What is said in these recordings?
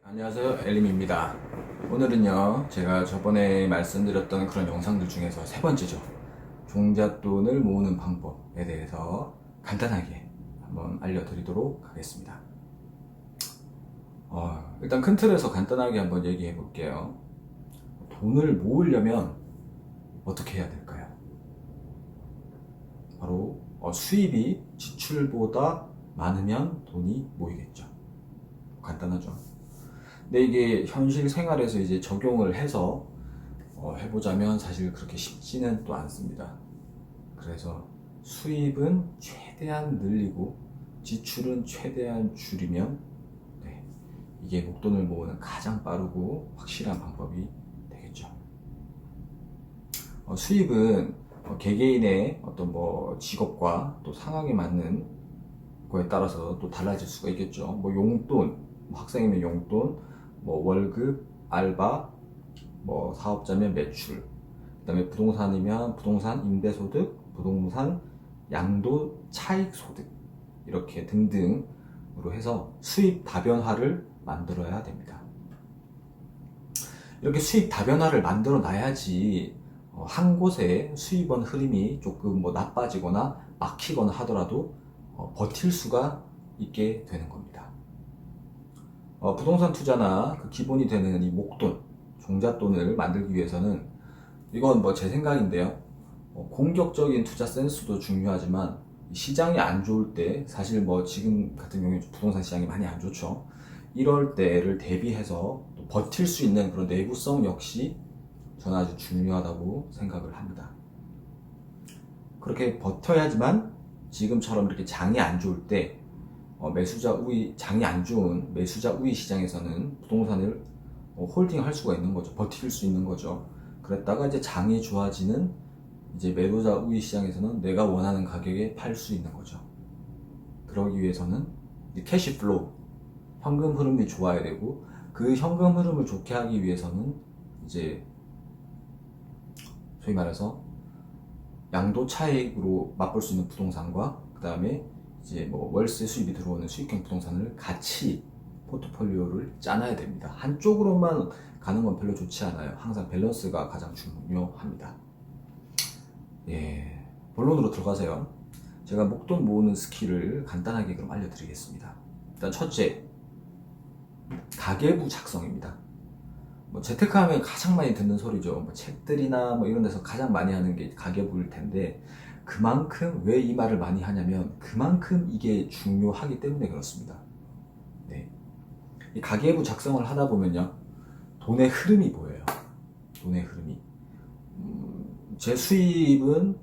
안녕하세요, 엘림입니다. 오늘은요, 제가 저번에 말씀드렸던 그런 영상들 중에서 세 번째죠. 종잣돈을 모으는 방법에 대해서 간단하게 한번 알려드리도록 하겠습니다. 일단 큰 틀에서 간단하게 한번 얘기해 볼게요. 돈을 모으려면 어떻게 해야 될까요? 바로 수입이 지출보다 많으면 돈이 모이겠죠. 간단하죠. 근데 이게 현실 생활에서 이제 적용을 해서 해보자면 사실 그렇게 쉽지는 또 않습니다. 그래서 수입은 최대한 늘리고 지출은 최대한 줄이면 이게 목돈을 모으는 가장 빠르고 확실한 방법이 되겠죠. 수입은 개개인의 어떤 직업과 또 상황에 맞는 거에 따라서 또 달라질 수가 있겠죠. 용돈, 학생이면 용돈, 월급, 알바, 사업자면 매출, 그 다음에 부동산이면 부동산 임대소득, 부동산 양도 차익소득, 이렇게 등등으로 해서 수입 다변화를 만들어야 됩니다. 이렇게 수입 다변화를 만들어 놔야지 한 곳에 수입원 흐름이 조금 나빠지거나 막히거나 하더라도 버틸 수가 있게 되는 겁니다. 부동산 투자나 그 기본이 되는 이 목돈, 종잣돈을 만들기 위해서는 이건 제 생각인데요. 공격적인 투자 센스도 중요하지만 시장이 안 좋을 때 사실 지금 같은 경우에 부동산 시장이 많이 안 좋죠. 이럴 때를 대비해서 또 버틸 수 있는 그런 내구성 역시 저는 아주 중요하다고 생각을 합니다. 그렇게 버텨야지만 지금처럼 이렇게 장이 안 좋을 때 장이 안 좋은 매수자 우위 시장에서는 부동산을 홀딩할 수가 있는 거죠. 버틸 수 있는 거죠. 그랬다가 이제 장이 좋아지는 이제 매도자 우위 시장에서는 내가 원하는 가격에 팔 수 있는 거죠. 그러기 위해서는 캐시 플로우, 현금 흐름이 좋아야 되고, 그 현금 흐름을 좋게 하기 위해서는 이제 소위 말해서 양도 차익으로 맛볼 수 있는 부동산과 그 다음에 이제 월세 수입이 들어오는 수익형 부동산을 같이 포트폴리오를 짜놔야 됩니다. 한쪽으로만 가는 건 별로 좋지 않아요. 항상 밸런스가 가장 중요합니다. 본론으로 들어가세요. 제가 목돈 모으는 스킬을 간단하게 그럼 알려드리겠습니다. 일단 첫째, 가계부 작성입니다. 재테크하면 가장 많이 듣는 소리죠. 책들이나 이런 데서 가장 많이 하는 게 가계부일 텐데, 그만큼 왜 이 말을 많이 하냐면 그만큼 이게 중요하기 때문에 그렇습니다. 이 가계부 작성을 하다 보면요, 돈의 흐름이 보여요. 돈의 흐름이. 제 수입에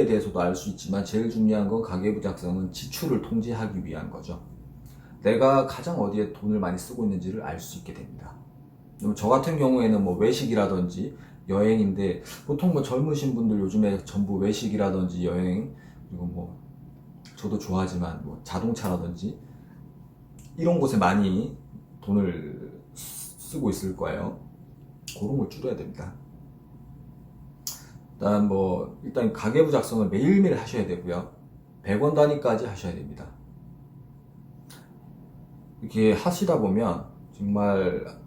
대해서도 알 수 있지만 제일 중요한 건 가계부 작성은 지출을 통제하기 위한 거죠. 내가 가장 어디에 돈을 많이 쓰고 있는지를 알 수 있게 됩니다. 저 같은 경우에는 외식이라든지 여행인데, 보통 젊으신 분들 요즘에 전부 외식이라든지 여행, 그리고 저도 좋아하지만 자동차라든지 이런 곳에 많이 돈을 쓰고 있을 거예요. 그런 걸 줄여야 됩니다. 일단 가계부 작성을 매일매일 하셔야 되고요. 100원 단위까지 하셔야 됩니다. 이렇게 하시다 보면 정말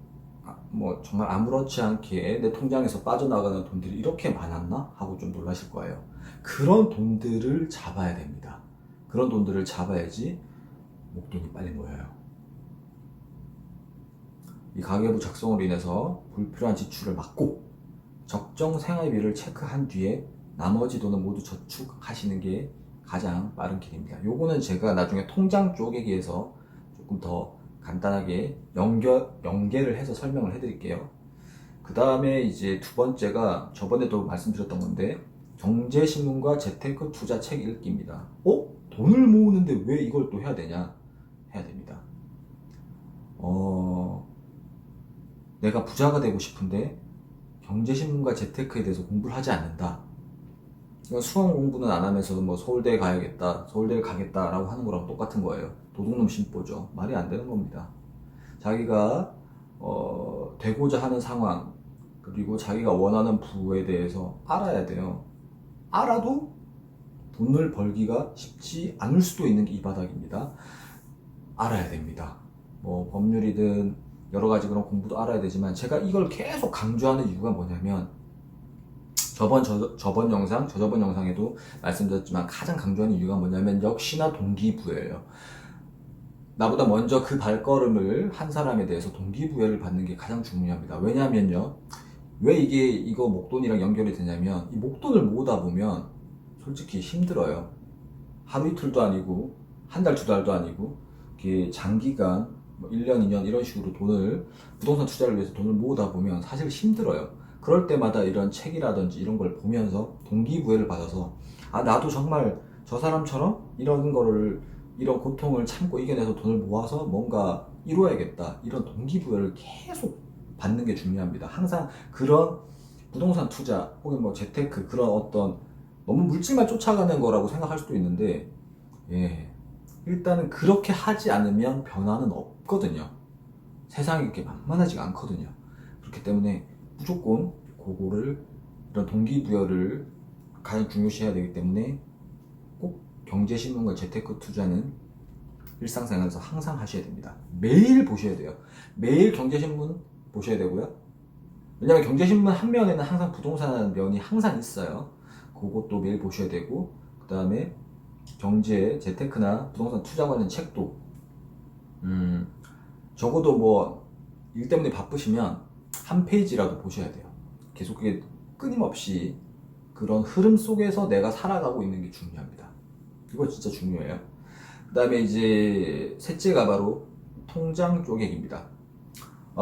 아무렇지 않게 내 통장에서 빠져나가는 돈들이 이렇게 많았나? 하고 좀 놀라실 거예요. 그런 돈들을 잡아야 됩니다. 그런 돈들을 잡아야지 목돈이 빨리 모여요. 이 가계부 작성으로 인해서 불필요한 지출을 막고 적정 생활비를 체크한 뒤에 나머지 돈은 모두 저축하시는 게 가장 빠른 길입니다. 요거는 제가 나중에 통장 쪼개기에서 조금 더 간단하게 연계를 해서 설명을 해드릴게요. 그 다음에 이제 두 번째가 저번에도 말씀드렸던 건데, 경제신문과 재테크 투자 책 읽기입니다. 돈을 모으는데 왜 이걸 또 해야 되냐? 해야 됩니다. 내가 부자가 되고 싶은데 경제신문과 재테크에 대해서 공부를 하지 않는다. 수험 공부는 안 하면서 서울대에 가야겠다, 서울대를 가겠다라고 하는 거랑 똑같은 거예요. 도둑놈 심보죠. 말이 안 되는 겁니다. 자기가 되고자 하는 상황, 그리고 자기가 원하는 부에 대해서 알아야 돼요. 알아도 돈을 벌기가 쉽지 않을 수도 있는 게 이 바닥입니다. 알아야 됩니다. 뭐 법률이든 여러 가지 그런 공부도 알아야 되지만, 제가 이걸 계속 강조하는 이유가 뭐냐면, 저번 영상, 저저번 영상에도 말씀드렸지만 가장 강조하는 이유가 뭐냐면 역시나 동기부여예요. 나보다 먼저 그 발걸음을 한 사람에 대해서 동기부여를 받는 게 가장 중요합니다. 왜냐면요, 왜 이거 목돈이랑 연결이 되냐면, 이 목돈을 모으다 보면 솔직히 힘들어요. 하루 이틀도 아니고 한 달, 두 달도 아니고, 이게 장기간 뭐 1년, 2년 이런 식으로 부동산 투자를 위해서 돈을 모으다 보면 사실 힘들어요. 그럴 때마다 이런 책이라든지 이런 걸 보면서 동기부여를 받아서, 아, 나도 정말 저 사람처럼 이런 고통을 참고 이겨내서 돈을 모아서 뭔가 이루어야겠다, 이런 동기부여를 계속 받는 게 중요합니다. 항상 그런 부동산 투자 혹은 뭐 재테크, 그런 어떤 너무 물질만 쫓아가는 거라고 생각할 수도 있는데, 예, 일단은 그렇게 하지 않으면 변화는 없거든요. 세상이 그렇게 만만하지가 않거든요. 그렇기 때문에 무조건 이런 동기부여를 가장 중요시해야 되기 때문에 꼭 경제신문과 재테크 투자는 일상생활에서 항상 하셔야 됩니다. 매일 보셔야 돼요. 매일 경제신문 보셔야 되고요. 왜냐면 경제신문 한 면에는 항상 부동산 면이 항상 있어요. 그것도 매일 보셔야 되고, 그 다음에 경제, 재테크나 부동산 투자 관련 책도 적어도 뭐 일 때문에 바쁘시면 한 페이지라도 보셔야 돼요. 계속 그게 끊임없이 그런 흐름 속에서 내가 살아가고 있는 게 중요합니다. 이거 진짜 중요해요. 그 다음에 이제 셋째가 바로 통장 쪼개기입니다.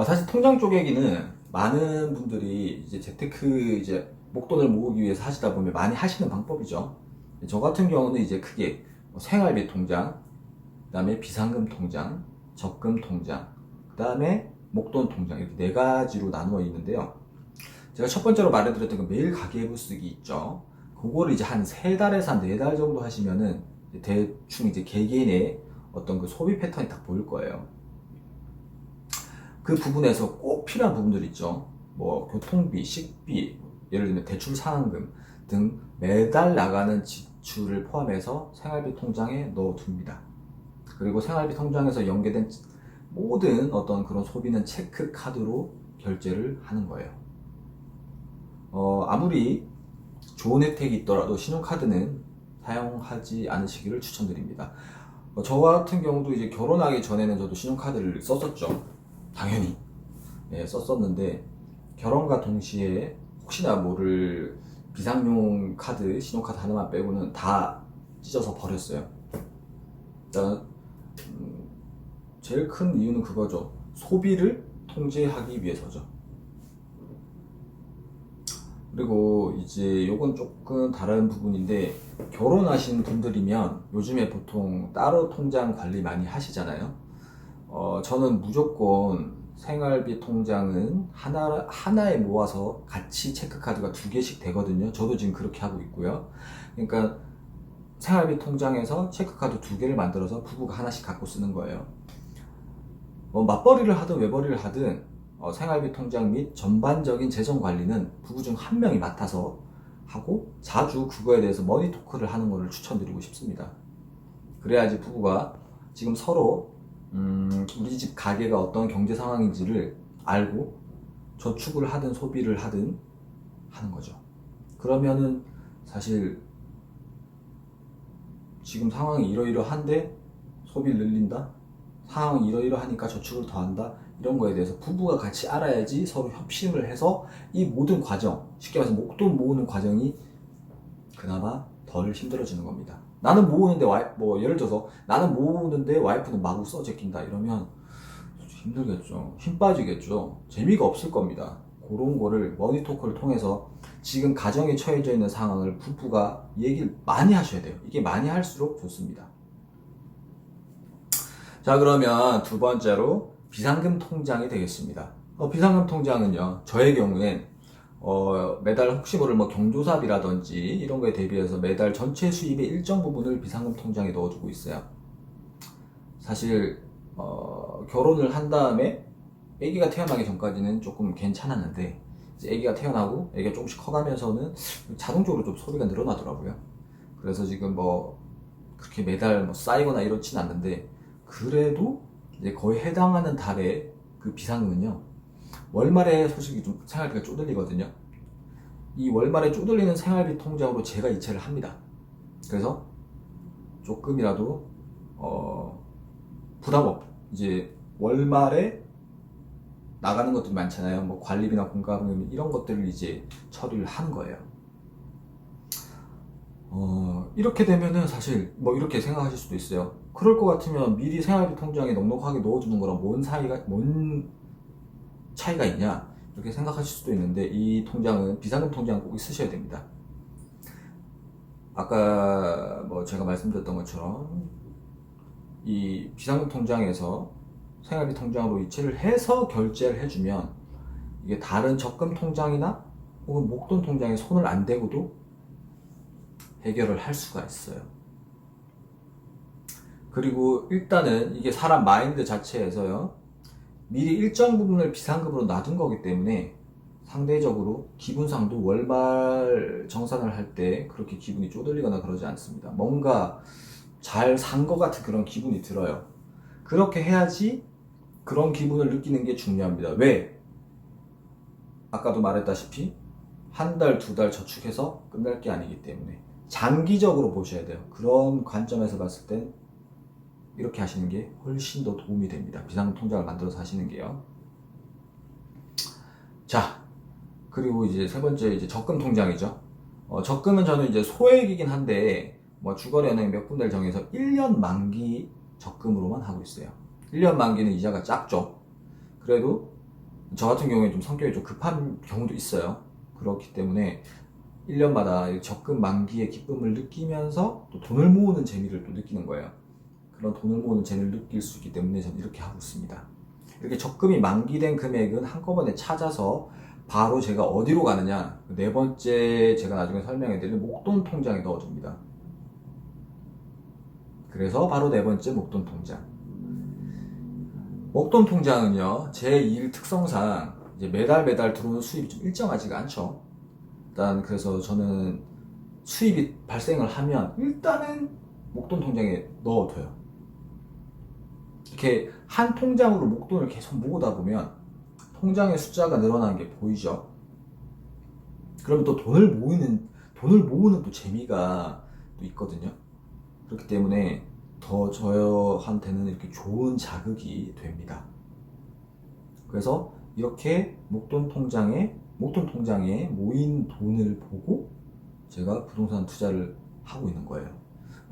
사실 통장 쪼개기는 많은 분들이 이제 재테크, 목돈을 모으기 위해서 하시다 보면 많이 하시는 방법이죠. 저 같은 경우는 이제 크게 생활비 통장, 그 다음에 비상금 통장, 적금 통장, 그 다음에 목돈 통장, 이렇게 네 가지로 나누어 있는데요. 제가 첫 번째로 말해드렸던 그 매일 가계부 쓰기 있죠. 그거를 이제 한 3달에서 한 4달 정도 하시면은 대충 이제 개개인의 어떤 그 소비 패턴이 딱 보일 거예요. 그 부분에서 꼭 필요한 부분들 있죠. 뭐 교통비, 식비, 예를 들면 대출 상환금 등 매달 나가는 지출을 포함해서 생활비 통장에 넣어둡니다. 그리고 생활비 통장에서 연계된 모든 어떤 그런 소비는 체크카드로 결제를 하는 거예요. 아무리 좋은 혜택이 있더라도 신용카드는 사용하지 않으시기를 추천드립니다. 저 같은 경우도 이제 결혼하기 전에는 저도 신용카드를 썼었죠. 당연히. 예, 썼었는데, 결혼과 동시에 혹시나 모를 비상용 카드, 신용카드 하나만 빼고는 다 찢어서 버렸어요. 일단 제일 큰 이유는 그거죠. 소비를 통제하기 위해서죠. 그리고 이제 요건 조금 다른 부분인데, 결혼하신 분들이면 요즘에 보통 따로 통장 관리 많이 하시잖아요. 저는 무조건 생활비 통장은 하나에 모아서 같이 체크카드가 2개씩 되거든요. 저도 지금 그렇게 하고 있고요. 그러니까 생활비 통장에서 체크카드 2개를 만들어서 부부가 하나씩 갖고 쓰는 거예요. 맞벌이를 하든 외벌이를 하든 생활비 통장 및 전반적인 재정 관리는 부부 중 한 명이 맡아서 하고, 자주 그거에 대해서 머니토크를 하는 것을 추천드리고 싶습니다. 그래야지 부부가 지금 서로 우리 집 가게가 어떤 경제 상황인지를 알고 저축을 하든 소비를 하든 하는 거죠. 그러면은 사실 지금 상황이 이러이러한데 소비를 늘린다? 상황이 이러이러하니까 저축을 더한다? 이런 거에 대해서 부부가 같이 알아야지 서로 협심을 해서 이 모든 과정, 쉽게 말해서 목돈 모으는 과정이 그나마 덜 힘들어지는 겁니다. 나는 모으는데 예를 들어서 나는 모으는데 와이프는 마구 써 제낀다 이러면 힘들겠죠. 힘 빠지겠죠. 재미가 없을 겁니다. 그런 거를 머니토크를 통해서 지금 가정에 처해져 있는 상황을 부부가 얘기를 많이 하셔야 돼요. 이게 많이 할수록 좋습니다. 자, 그러면 두 번째로 비상금 통장이 되겠습니다. 비상금 통장은요, 저의 경우엔 매달 혹시 모를 경조사비라든지 이런 거에 대비해서 매달 전체 수입의 일정 부분을 비상금 통장에 넣어두고 있어요. 사실 결혼을 한 다음에 아기가 태어나기 전까지는 조금 괜찮았는데, 이제 아기가 태어나고 아기가 조금씩 커가면서는 자동적으로 좀 소비가 늘어나더라고요. 그래서 지금 그렇게 매달 쌓이거나 이렇진 않는데, 그래도 이제 거의 해당하는 달의 그 비상금은요, 월말에 솔직히 좀 생활비가 쪼들리거든요. 이 월말에 쪼들리는 생활비 통장으로 제가 이체를 합니다. 그래서 조금이라도 부담 없, 이제 월말에 나가는 것들이 많잖아요. 뭐 관리비나 공과금 이런 것들을 이제 처리를 하는 거예요. 이렇게 되면은 사실 뭐 이렇게 생각하실 수도 있어요. 그럴 것 같으면 미리 생활비 통장에 넉넉하게 넣어두는 거랑 뭔 차이가 있냐, 이렇게 생각하실 수도 있는데, 이 통장은 비상금 통장 꼭 있으셔야 됩니다. 아까 뭐 제가 말씀드렸던 것처럼 이 비상금 통장에서 생활비 통장으로 이체를 해서 결제를 해주면 이게 다른 적금 통장이나 혹은 목돈 통장에 손을 안 대고도 해결을 할 수가 있어요. 그리고 일단은 이게 사람 마인드 자체에서요, 미리 일정 부분을 비상금으로 놔둔 거기 때문에 상대적으로 기분상도 월말 정산을 할 때 그렇게 기분이 쪼들리거나 그러지 않습니다. 뭔가 잘 산 것 같은 그런 기분이 들어요. 그렇게 해야지 그런 기분을 느끼는 게 중요합니다. 왜? 아까도 말했다시피 한 달, 두 달 저축해서 끝날 게 아니기 때문에 장기적으로 보셔야 돼요. 그런 관점에서 봤을 땐 이렇게 하시는 게 훨씬 더 도움이 됩니다. 비상금 통장을 만들어서 하시는 게요. 자, 그리고 이제 세 번째 이제 적금 통장이죠. 적금은 저는 이제 소액이긴 한데 뭐 주거래은행 몇 군데를 정해서 1년 만기 적금으로만 하고 있어요. 1년 만기는 이자가 작죠. 그래도 저 같은 경우에 좀 성격이 좀 급한 경우도 있어요. 그렇기 때문에 1년마다 적금 만기의 기쁨을 느끼면서 또 돈을 모으는 재미를 또 느끼는 거예요. 그런 돈을 모으는 재미를 느낄 수 있기 때문에 저는 이렇게 하고 있습니다. 이렇게 적금이 만기된 금액은 한꺼번에 찾아서 바로 제가 어디로 가느냐, 네 번째 제가 나중에 설명해 드릴 목돈 통장에 넣어줍니다. 그래서 바로 네 번째 목돈 통장. 목돈 통장은요, 제 일 특성상 이제 매달 들어오는 수입이 좀 일정하지가 않죠. 일단 그래서 저는 수입이 발생을 하면 일단은 목돈 통장에 넣어둬요. 이렇게 한 통장으로 목돈을 계속 모으다 보면 통장의 숫자가 늘어나는 게 보이죠. 그러면 또 돈을 모으는 또 재미가 또 있거든요. 그렇기 때문에 더 저한테는 이렇게 좋은 자극이 됩니다. 그래서 이렇게 목돈 통장에 모인 돈을 보고 제가 부동산 투자를 하고 있는 거예요.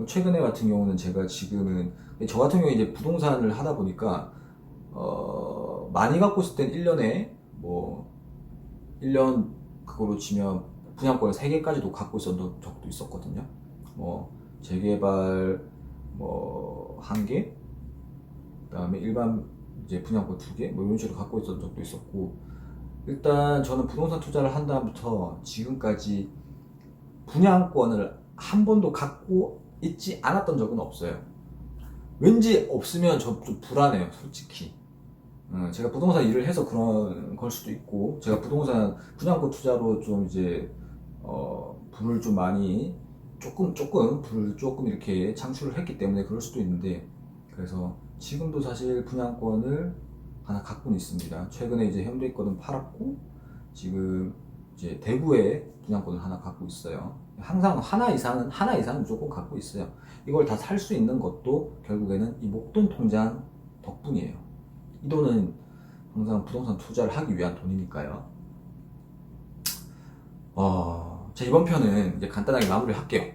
최근에 같은 경우는 제가 지금은, 저 같은 경우에 이제 부동산을 하다 보니까 많이 갖고 있을 땐 1년에 뭐 1년 그거로 치면 분양권을 3개까지도 갖고 있었던 적도 있었거든요. 뭐 재개발 뭐 1개, 그다음에 일반 이제 분양권 2개, 뭐 이런 식으로 갖고 있었던 적도 있었고, 일단 저는 부동산 투자를 한 다음부터 지금까지 분양권을 한 번도 갖고 있지 않았던 적은 없어요. 왠지 없으면 저 좀 불안해요, 솔직히. 제가 부동산 일을 해서 그런 걸 수도 있고, 제가 부동산 분양권 투자로 좀 이제 불을 좀 많이 불을 조금 이렇게 창출을 했기 때문에 그럴 수도 있는데, 그래서 지금도 사실 분양권을 하나 갖고는 있습니다. 최근에 이제 현대에 있거든 팔았고, 지금 이제 대구에 분양권을 하나 갖고 있어요. 항상 하나 이상은 무조건 갖고 있어요. 이걸 다 살 수 있는 것도 결국에는 이 목돈 통장 덕분이에요. 이 돈은 항상 부동산 투자를 하기 위한 돈이니까요. 제 이번 편은 이제 간단하게 마무리를 할게요.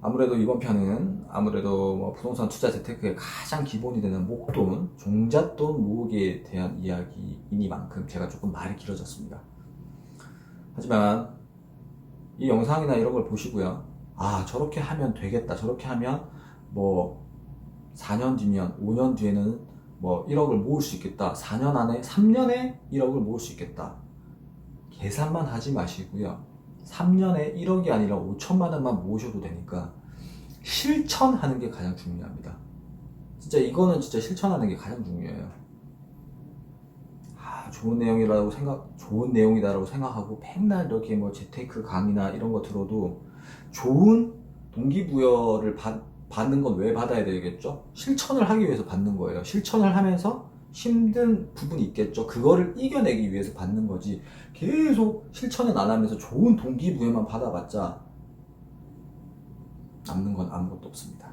아무래도 이번 편은 뭐 부동산 투자 재테크의 가장 기본이 되는 목돈, 종잣돈 모으기에 대한 이야기이니만큼 제가 조금 말이 길어졌습니다. 하지만 이 영상이나 이런 걸 보시고요, 저렇게 하면 되겠다, 저렇게 하면 뭐 4년 뒤면 5년 뒤에는 뭐 1억을 모을 수 있겠다, 4년 안에 3년에 1억을 모을 수 있겠다, 계산만 하지 마시고요, 3년에 1억이 아니라 5천만 원만 모으셔도 되니까 실천하는 게 가장 중요합니다. 진짜 이거는 진짜 실천하는 게 가장 중요해요. 좋은 내용이다라고 생각하고 맨날 이렇게 뭐 재테크 강의나 이런 거 들어도 좋은 동기부여를 받는 건 왜 받아야 되겠죠? 실천을 하기 위해서 받는 거예요. 실천을 하면서 힘든 부분이 있겠죠. 그거를 이겨내기 위해서 받는 거지. 계속 실천은 안 하면서 좋은 동기부여만 받아봤자 남는 건 아무것도 없습니다.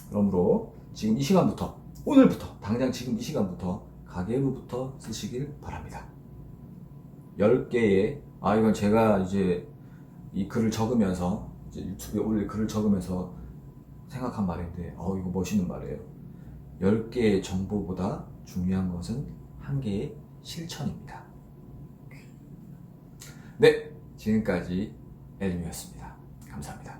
그러므로 지금 이 시간부터, 오늘부터, 당장 지금 이 시간부터 가계부부터 쓰시길 바랍니다. 10개의, 이건 제가 이제 이 글을 적으면서, 이제 유튜브에 올릴 글을 적으면서 생각한 말인데, 이거 멋있는 말이에요. 10개의 정보보다 중요한 것은 1개의 실천입니다. 네, 지금까지 엘림이었습니다. 감사합니다.